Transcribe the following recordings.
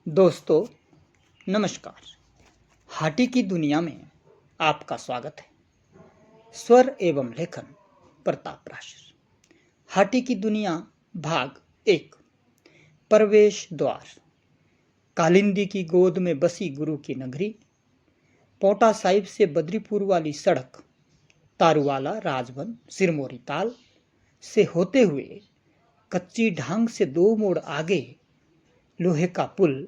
दोस्तों नमस्कार। हाटी की दुनिया में आपका स्वागत है। स्वर एवं लेखन प्रताप राशि। हाटी की दुनिया भाग 1। प्रवेश द्वार। कालिंदी की गोद में बसी गुरु की नगरी। पोटा साहिब से बद्रीपुर वाली सड़क, तारूवाला, राजवन, सिरमौरी ताल से होते हुए कच्ची ढांग से 2 मोड़ आगे लोहे का पुल,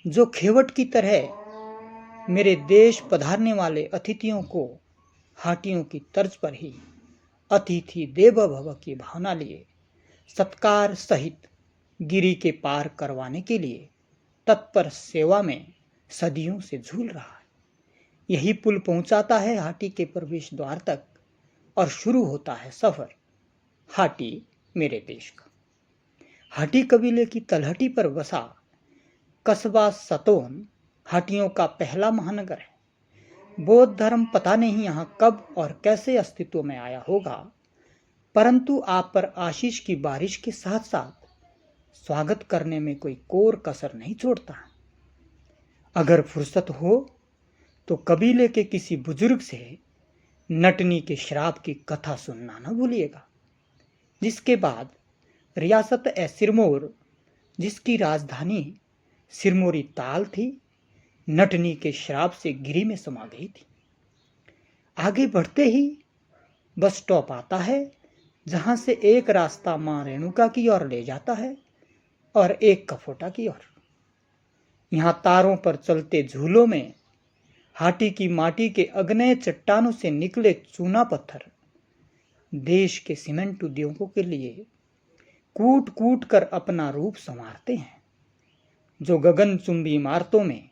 जो खेवट की तरह मेरे देश पधारने वाले अतिथियों को हाटियों की तर्ज पर ही अतिथि देवो भव की भावना लिए सत्कार सहित गिरी के पार करवाने के लिए तत्पर सेवा में सदियों से झूल रहा है। यही पुल पहुंचाता है हाटी के प्रवेश द्वार तक और शुरू होता है सफर हाटी मेरे देश का। हाटी कबीले की तलहटी पर बसा कस्बा सतोन हाटियों का पहला महानगर है। बौद्ध धर्म पता नहीं यहाँ कब और कैसे अस्तित्व में आया होगा, परंतु आप पर आशीष की बारिश के साथ साथ स्वागत करने में कोई कोर कसर नहीं छोड़ता। अगर फुर्सत हो तो कबीले के किसी बुजुर्ग से नटनी के श्राप की कथा सुनना न भूलिएगा, जिसके बाद रियासत सिरमौर, जिसकी राजधानी सिरमौरी ताल थी, नटनी के श्राप से गिरी में समा गई थी। आगे बढ़ते ही बस स्टॉप आता है, जहां से एक रास्ता मां रेणुका की ओर ले जाता है और एक कफोटा की ओर। यहां तारों पर चलते झूलों में हाटी की माटी के अग्नेय चट्टानों से निकले चूना पत्थर देश के सीमेंट उद्योगों के लिए कूट कूट कर अपना रूप संवारते हैं, जो गगनचुंबी इमारतों में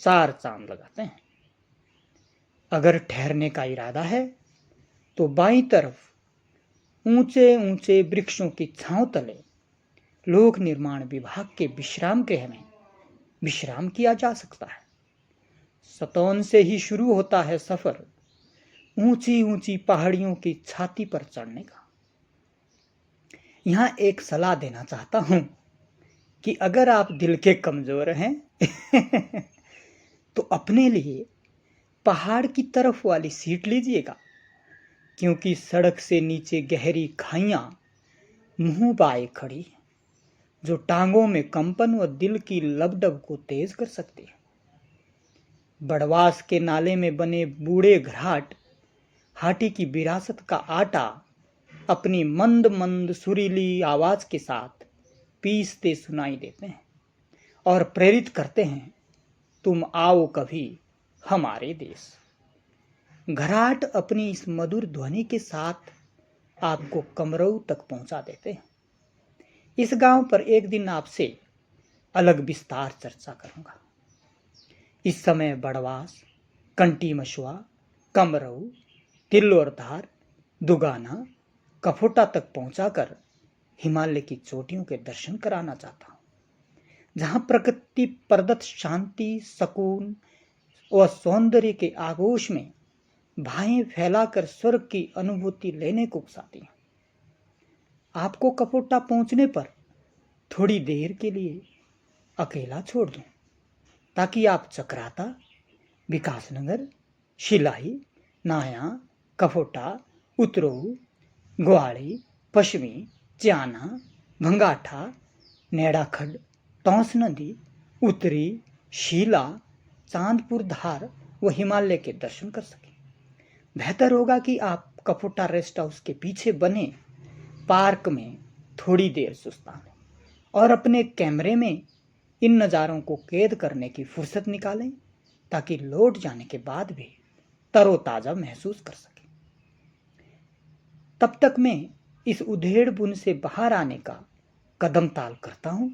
4 चांद लगाते हैं। अगर ठहरने का इरादा है तो बाईं तरफ ऊंचे ऊंचे वृक्षों की छांव तले लोक निर्माण विभाग के विश्राम गृह में विश्राम किया जा सकता है। सतौन से ही शुरू होता है सफर ऊंची ऊंची पहाड़ियों की छाती पर चढ़ने का। यहां एक सलाह देना चाहता हूं कि अगर आप दिल के कमजोर हैं तो अपने लिए पहाड़ की तरफ वाली सीट लीजिएगा, क्योंकि सड़क से नीचे गहरी खाइयां मुंह बाए खड़ी हैं, जो टांगों में कंपन व दिल की लबडब को तेज कर सकती है। बड़वास के नाले में बने बूढ़े घराट हाटी की विरासत का आटा अपनी मंद मंद सुरीली आवाज के साथ पीसते सुनाई देते हैं और प्रेरित करते हैं, तुम आओ कभी हमारे देश। घराट अपनी इस मधुर ध्वनि के साथ आपको कमरऊ तक पहुंचा देते हैं। इस गांव पर एक दिन आपसे अलग विस्तार चर्चा करूंगा। इस समय बड़वास, कंटी मशुआ, कमरऊ, तिल्लोरधार, दुगाना, कफोटा तक पहुंचाकर हिमालय की चोटियों के दर्शन कराना चाहता हूं, जहां प्रकृति प्रदत्त शांति, सुकून व सौंदर्य के आगोश में भाएं फैलाकर स्वर्ग की अनुभूति लेने को उकसाती हैं। आपको कफोटा पहुंचने पर थोड़ी देर के लिए अकेला छोड़ दूं, ताकि आप चक्राता, विकासनगर, शिलाई, नाया, कफोटा, उतरोऊ, ग्वाड़ी, पश्चिमी, च्याना, भंगाठा, नेड़ाखड, टौंस नदी, उत्तरी, शीला, चांदपुर धार व हिमालय के दर्शन कर सकें। बेहतर होगा कि आप कफोटा रेस्ट हाउस के पीछे बने पार्क में थोड़ी देर सुस्ताएं और अपने कैमरे में इन नज़ारों को कैद करने की फुर्सत निकालें, ताकि लौट जाने के बाद भी तरोताजा महसूस कर सकें। तब तक मैं इस उधेड़ बुन से बाहर आने का कदम ताल करता हूं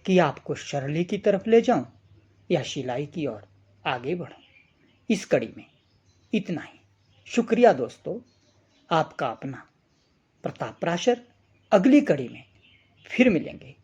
कि आपको शरली की तरफ ले जाऊं या शिलाई की ओर आगे बढ़ूं। इस कड़ी में इतना ही। शुक्रिया दोस्तों, आपका अपना प्रताप राशर। अगली कड़ी में फिर मिलेंगे।